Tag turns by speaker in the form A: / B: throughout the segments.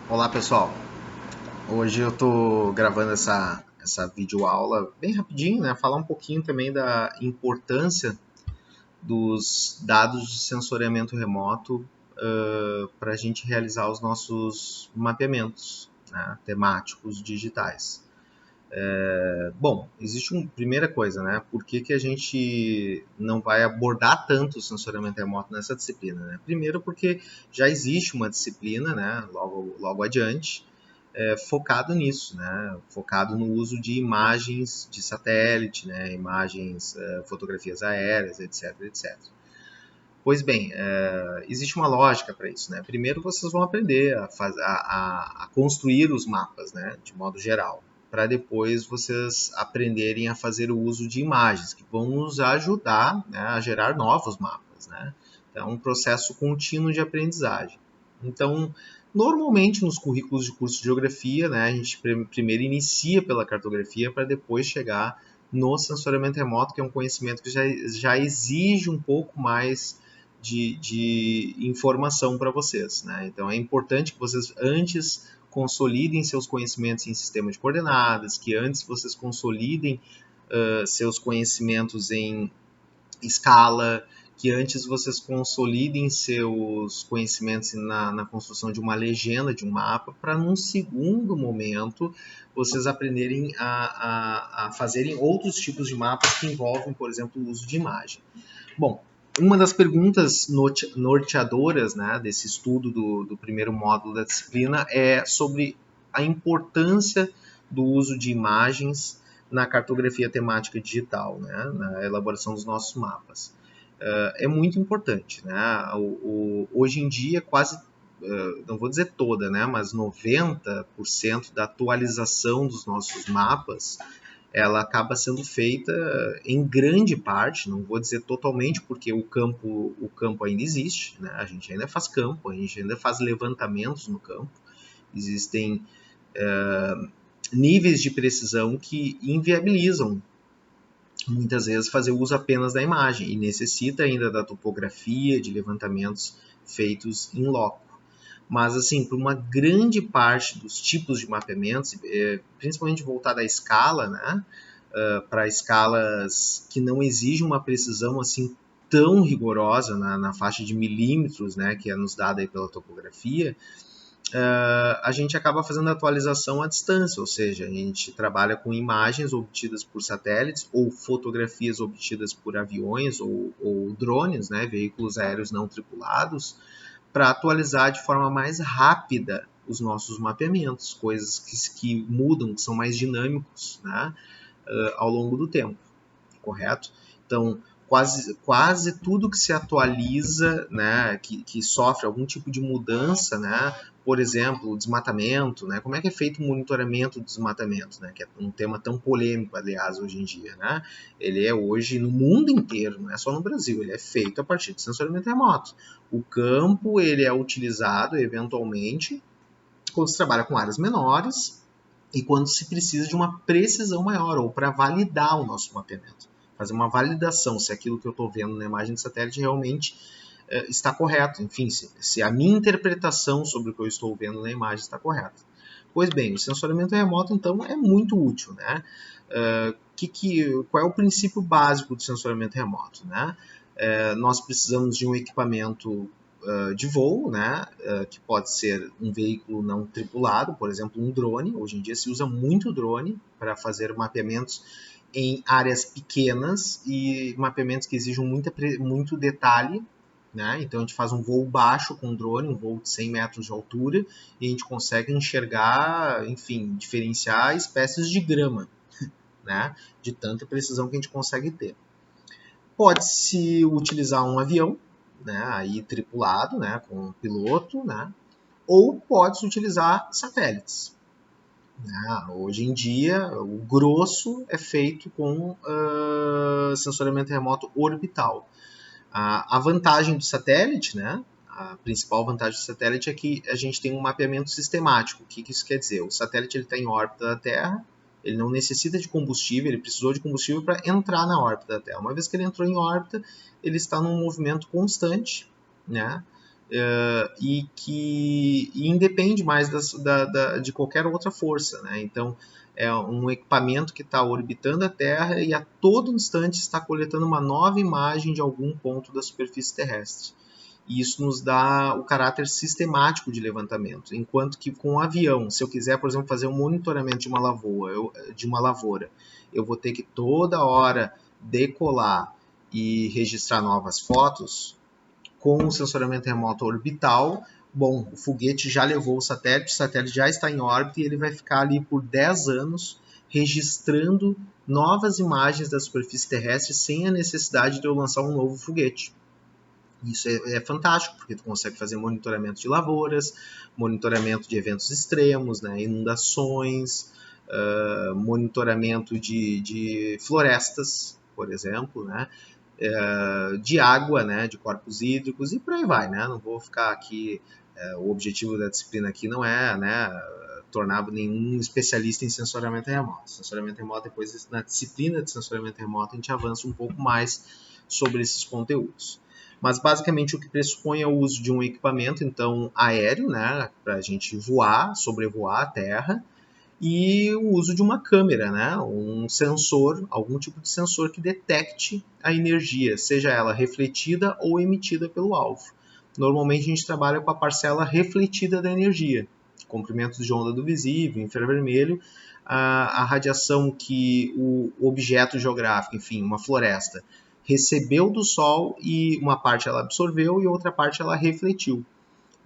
A: Olá pessoal, hoje eu estou gravando essa videoaula bem rapidinho, né? Falar um pouquinho também da importância dos dados de sensoriamento remoto para a gente realizar os nossos mapeamentos, né, temáticos digitais. Bom, existe uma primeira coisa, né? Por que a gente não vai abordar tanto o sensoriamento remoto nessa disciplina, né? Primeiro porque já existe uma disciplina, né? Logo adiante, focado nisso, né? Focado no uso de imagens de satélite, né? Imagens, fotografias aéreas, etc, etc. Pois bem, existe uma lógica para isso, né? Primeiro vocês vão aprender a construir os mapas, né? De modo geral, para depois vocês aprenderem a fazer o uso de imagens, que vão nos ajudar, né, a gerar novos mapas, né? Então, é um processo contínuo de aprendizagem. Então, normalmente nos currículos de curso de geografia, né, a gente primeiro inicia pela cartografia para depois chegar no sensoriamento remoto, que é um conhecimento que já exige um pouco mais de informação para vocês, né? Então é importante que vocês antes consolidem seus conhecimentos em sistema de coordenadas, que antes vocês consolidem seus conhecimentos em escala, que antes vocês consolidem seus conhecimentos na construção de uma legenda, de um mapa, para num segundo momento vocês aprenderem a fazerem outros tipos de mapas que envolvem, por exemplo, o uso de imagem. Bom, uma das perguntas norteadoras, né, desse estudo do primeiro módulo da disciplina é sobre a importância do uso de imagens na cartografia temática digital, né, na elaboração dos nossos mapas. É muito importante. Né? Hoje em dia, quase, não vou dizer toda, né, mas 90% da atualização dos nossos mapas ela acaba sendo feita em grande parte, não vou dizer totalmente, porque o campo ainda existe, né? A gente ainda faz campo, a gente ainda faz levantamentos no campo, existem níveis de precisão que inviabilizam muitas vezes fazer uso apenas da imagem e necessita ainda da topografia, de levantamentos feitos em loco. Mas, assim, para uma grande parte dos tipos de mapeamentos, principalmente voltada à escala, né, para escalas que não exigem uma precisão assim tão rigorosa na faixa de milímetros, né, que é nos dada aí pela topografia, a gente acaba fazendo a atualização à distância, ou seja, a gente trabalha com imagens obtidas por satélites ou fotografias obtidas por aviões ou drones, né, veículos aéreos não tripulados, para atualizar de forma mais rápida os nossos mapeamentos, coisas que mudam, que são mais dinâmicos, né, ao longo do tempo, correto? Então, quase tudo que se atualiza, né, que sofre algum tipo de mudança, né, por exemplo, o desmatamento, né, como é que é feito o monitoramento do desmatamento, né, que é um tema tão polêmico, aliás, hoje em dia, né, ele é hoje no mundo inteiro, não é só no Brasil, ele é feito a partir de sensoriamento remoto. O campo, ele é utilizado eventualmente quando se trabalha com áreas menores e quando se precisa de uma precisão maior ou para validar o nosso mapeamento, fazer uma validação se aquilo que eu estou vendo na imagem de satélite realmente está correto, enfim, se a minha interpretação sobre o que eu estou vendo na imagem está correta. Pois bem, o sensoriamento remoto, então, é muito útil, né? Qual é o princípio básico do sensoriamento remoto, né? Nós precisamos de um equipamento de voo, né, que pode ser um veículo não tripulado, por exemplo, um drone. Hoje em dia se usa muito drone para fazer mapeamentos em áreas pequenas e mapeamentos que exigem muito detalhe. Né? Então a gente faz um voo baixo com drone, um voo de 100 metros de altura, e a gente consegue enxergar, enfim, diferenciar espécies de grama, né? De tanta precisão que a gente consegue ter. Pode-se utilizar um avião, né, aí tripulado, né, com um piloto, né, ou pode-se utilizar satélites. Né? Hoje em dia, o grosso é feito com sensoriamento remoto orbital. A vantagem do satélite, né, a principal vantagem do satélite é que a gente tem um mapeamento sistemático. O que isso quer dizer? O satélite está em órbita da Terra, ele não necessita de combustível, ele precisou de combustível para entrar na órbita da Terra. Uma vez que ele entrou em órbita, ele está num movimento constante, né, e que independe mais de qualquer outra força, né? Então, é um equipamento que está orbitando a Terra e a todo instante está coletando uma nova imagem de algum ponto da superfície terrestre. E isso nos dá o caráter sistemático de levantamento. Enquanto que com um avião, se eu quiser, por exemplo, fazer um monitoramento de uma lavoura, eu vou ter que toda hora decolar e registrar novas fotos. Com o sensoramento remoto orbital, bom, o foguete já levou o satélite já está em órbita e ele vai ficar ali por 10 anos registrando novas imagens da superfície terrestre sem a necessidade de eu lançar um novo foguete. Isso é fantástico, porque tu consegue fazer monitoramento de lavouras, monitoramento de eventos extremos, né, inundações, monitoramento de florestas, por exemplo, né, de água, né, de corpos hídricos e por aí vai, né? Não vou ficar aqui, o objetivo da disciplina aqui não é, né, tornar nenhum especialista em sensoriamento remoto. Sensoriamento remoto, depois na disciplina de sensoriamento remoto, a gente avança um pouco mais sobre esses conteúdos. Mas basicamente o que pressupõe é o uso de um equipamento, então, aéreo, né, para a gente voar, sobrevoar a Terra, e o uso de uma câmera, né? Um sensor, algum tipo de sensor que detecte a energia, seja ela refletida ou emitida pelo alvo. Normalmente a gente trabalha com a parcela refletida da energia, comprimentos de onda do visível, infravermelho, a radiação que o objeto geográfico, enfim, uma floresta, recebeu do Sol e uma parte ela absorveu e outra parte ela refletiu.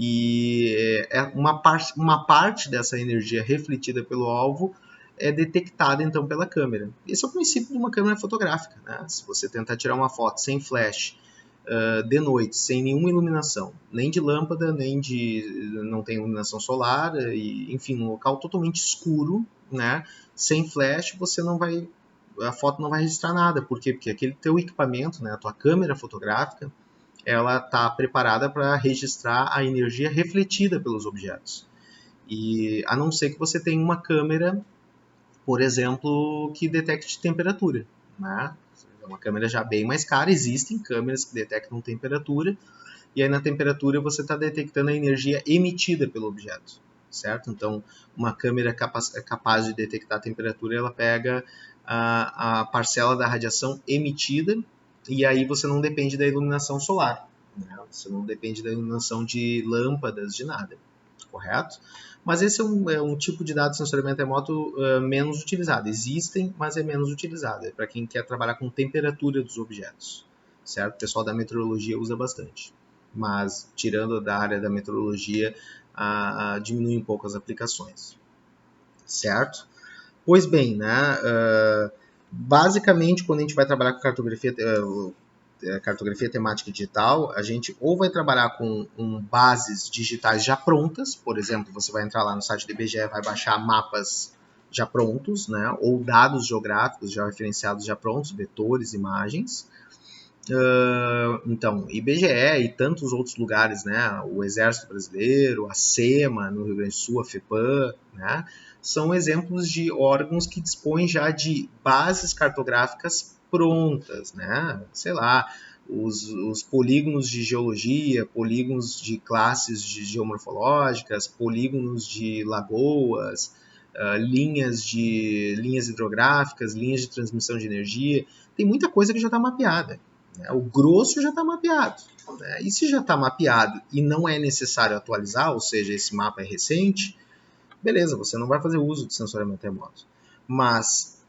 A: E uma parte dessa energia refletida pelo alvo é detectada então pela câmera. Esse é o princípio de uma câmera fotográfica, né? Se você tentar tirar uma foto sem flash, de noite, sem nenhuma iluminação, nem de lâmpada, não tem iluminação solar, e, enfim, um local totalmente escuro, né? Sem flash, a foto não vai registrar nada. Por quê? Porque aquele teu equipamento, né, a tua câmera fotográfica, ela está preparada para registrar a energia refletida pelos objetos. E a não ser que você tenha uma câmera, por exemplo, que detecte temperatura, né? É uma câmera já bem mais cara. Existem câmeras que detectam temperatura, e aí na temperatura você está detectando a energia emitida pelo objeto, certo? Então, uma câmera capaz de detectar a temperatura, ela pega a parcela da radiação emitida, e aí você não depende da iluminação solar, né? Você não depende da iluminação de lâmpadas, de nada, correto? Mas esse é um tipo de dado de sensoriamento remoto menos utilizado. Existem, mas é menos utilizado. É para quem quer trabalhar com temperatura dos objetos, certo? O pessoal da meteorologia usa bastante. Mas, tirando da área da meteorologia, diminui um pouco as aplicações, certo? Pois bem, né, basicamente, quando a gente vai trabalhar com cartografia temática digital, a gente ou vai trabalhar com bases digitais já prontas, por exemplo, você vai entrar lá no site do IBGE, vai baixar mapas já prontos, né, ou dados geográficos já referenciados já prontos, vetores, imagens. Então, IBGE e tantos outros lugares, né, o Exército Brasileiro, a SEMA no Rio Grande do Sul, a FEPAM, né, são exemplos de órgãos que dispõem já de bases cartográficas prontas, né, sei lá, os polígonos de geologia, polígonos de classes geomorfológicas, polígonos de lagoas, linhas hidrográficas, linhas de transmissão de energia, tem muita coisa que já está mapeada. O grosso já está mapeado. Né? E se já está mapeado e não é necessário atualizar, ou seja, esse mapa é recente, beleza, você não vai fazer uso de sensoriamento remoto. Mas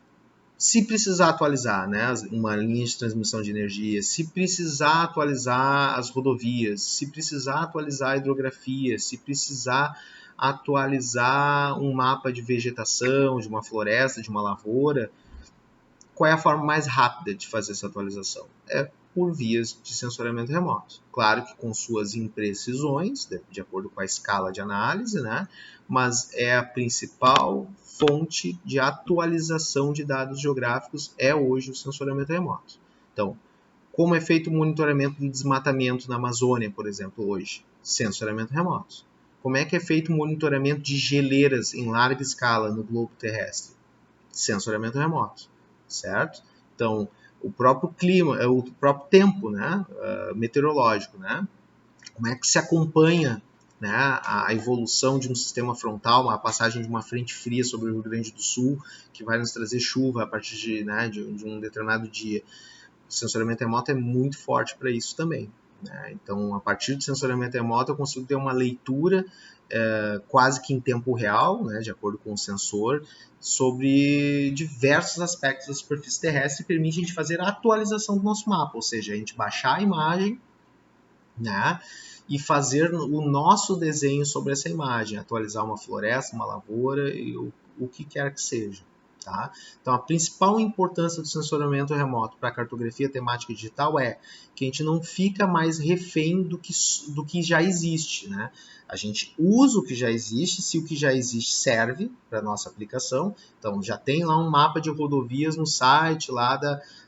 A: se precisar atualizar, né, uma linha de transmissão de energia, se precisar atualizar as rodovias, se precisar atualizar a hidrografia, se precisar atualizar um mapa de vegetação, de uma floresta, de uma lavoura, qual é a forma mais rápida de fazer essa atualização? É por vias de sensoriamento remoto. Claro que com suas imprecisões, de acordo com a escala de análise, né? Mas é a principal fonte de atualização de dados geográficos é hoje o sensoriamento remoto. Então, como é feito o monitoramento do desmatamento na Amazônia, por exemplo, hoje? Sensoriamento remoto. Como é que é feito o monitoramento de geleiras em larga escala no globo terrestre? Sensoriamento remoto, certo? Então, o próprio clima, o próprio tempo, né, meteorológico, né? como é que se acompanha, né, a evolução de um sistema frontal, a passagem de uma frente fria sobre o Rio Grande do Sul, que vai nos trazer chuva a partir de um determinado dia. O sensoriamento remoto é muito forte para isso também, né? Então, a partir do sensoriamento remoto, eu consigo ter uma leitura quase que em tempo real, né, de acordo com o sensor, sobre diversos aspectos da superfície terrestre e permite a gente fazer a atualização do nosso mapa, ou seja, a gente baixar a imagem, né, e fazer o nosso desenho sobre essa imagem, atualizar uma floresta, uma lavoura e o que quer que seja. Tá? Então, a principal importância do sensoriamento remoto para a cartografia temática digital é que a gente não fica mais refém do que já existe. Né? A gente usa o que já existe, se o que já existe serve para a nossa aplicação. Então, já tem lá um mapa de rodovias no site lá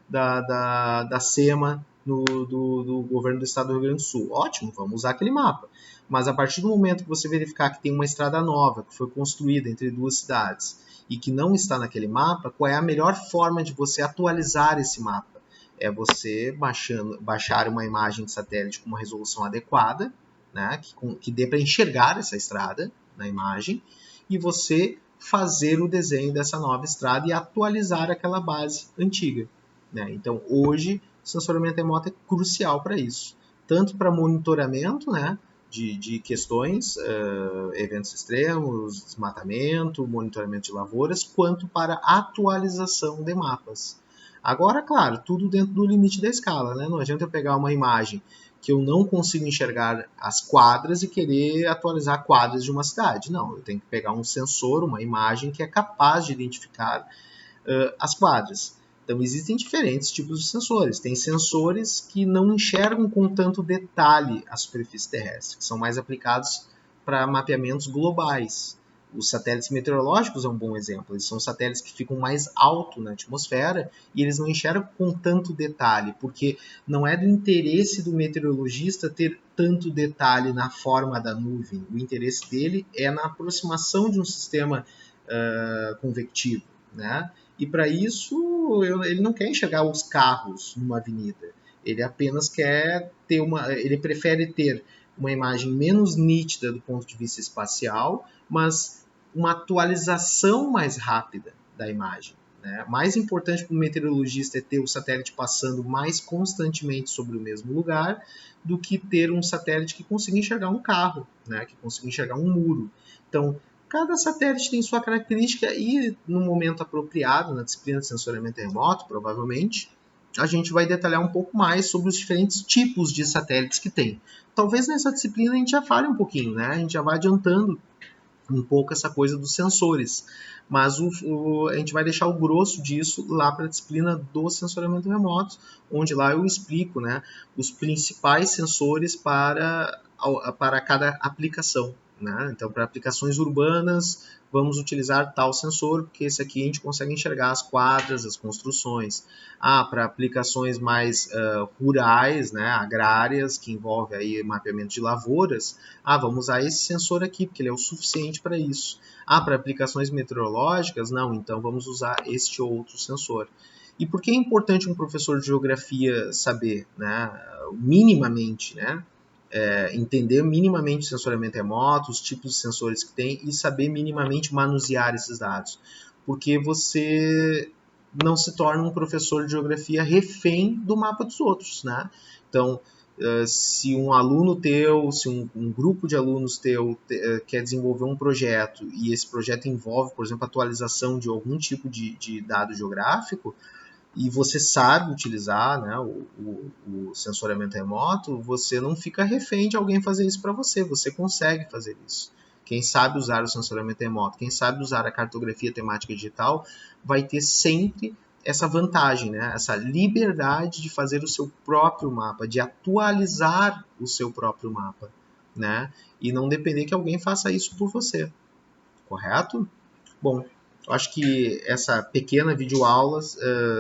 A: da SEMA, do governo do estado do Rio Grande do Sul. Ótimo, vamos usar aquele mapa. Mas a partir do momento que você verificar que tem uma estrada nova que foi construída entre duas cidades e que não está naquele mapa, qual é a melhor forma de você atualizar esse mapa? É você baixar uma imagem de satélite com uma resolução adequada, né, que dê para enxergar essa estrada na imagem, e você fazer o desenho dessa nova estrada e atualizar aquela base antiga. Né? Então, hoje, o sensoriamento remoto é crucial para isso. Tanto para monitoramento, né, de questões, eventos extremos, desmatamento, monitoramento de lavouras, quanto para atualização de mapas. Agora, claro, tudo dentro do limite da escala. Né? Não adianta eu pegar uma imagem que eu não consigo enxergar as quadras e querer atualizar quadras de uma cidade. Não, eu tenho que pegar um sensor, uma imagem que é capaz de identificar as quadras. Então, existem diferentes tipos de sensores. Tem sensores que não enxergam com tanto detalhe a superfície terrestre, que são mais aplicados para mapeamentos globais. Os satélites meteorológicos é um bom exemplo. Eles são satélites que ficam mais alto na atmosfera e eles não enxergam com tanto detalhe, porque não é do interesse do meteorologista ter tanto detalhe na forma da nuvem. O interesse dele é na aproximação de um sistema convectivo, né? E para isso ele não quer enxergar os carros numa avenida. Ele apenas quer ter ele prefere ter uma imagem menos nítida do ponto de vista espacial, mas uma atualização mais rápida da imagem. Né? Mais importante para o meteorologista é ter o satélite passando mais constantemente sobre o mesmo lugar do que ter um satélite que consiga enxergar um carro, né? Que consiga enxergar um muro. Então, cada satélite tem sua característica e, no momento apropriado, na disciplina de sensoriamento remoto, provavelmente, a gente vai detalhar um pouco mais sobre os diferentes tipos de satélites que tem. Talvez nessa disciplina a gente já fale um pouquinho, né? A gente já vai adiantando um pouco essa coisa dos sensores. Mas a gente vai deixar o grosso disso lá para a disciplina do sensoriamento remoto, onde lá eu explico, né, os principais sensores para cada aplicação. Né? Então, para aplicações urbanas, vamos utilizar tal sensor, porque esse aqui a gente consegue enxergar as quadras, as construções. Para aplicações mais rurais, né, agrárias, que envolve aí mapeamento de lavouras, vamos usar esse sensor aqui, porque ele é o suficiente para isso. Para aplicações meteorológicas, não, então vamos usar este outro sensor. E por que é importante um professor de geografia saber, né, minimamente, né, entender minimamente o sensoriamento remoto, os tipos de sensores que tem e saber minimamente manusear esses dados? Porque você não se torna um professor de geografia refém do mapa dos outros, né? Então, se um aluno teu, se um grupo de alunos teu quer desenvolver um projeto e esse projeto envolve, por exemplo, atualização de algum tipo de dado geográfico, e você sabe utilizar, né, o sensoriamento remoto, você não fica refém de alguém fazer isso para você, você consegue fazer isso. Quem sabe usar o sensoriamento remoto, quem sabe usar a cartografia temática digital, vai ter sempre essa vantagem, né, essa liberdade de fazer o seu próprio mapa, de atualizar o seu próprio mapa, né, e não depender que alguém faça isso por você, correto? Bom, eu acho que essa pequena videoaula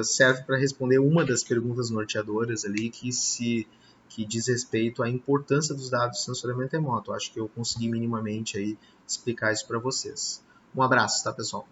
A: serve para responder uma das perguntas norteadoras ali que diz respeito à importância dos dados de sensoriamento remoto. Eu acho que eu consegui minimamente aí explicar isso para vocês. Um abraço, tá, pessoal?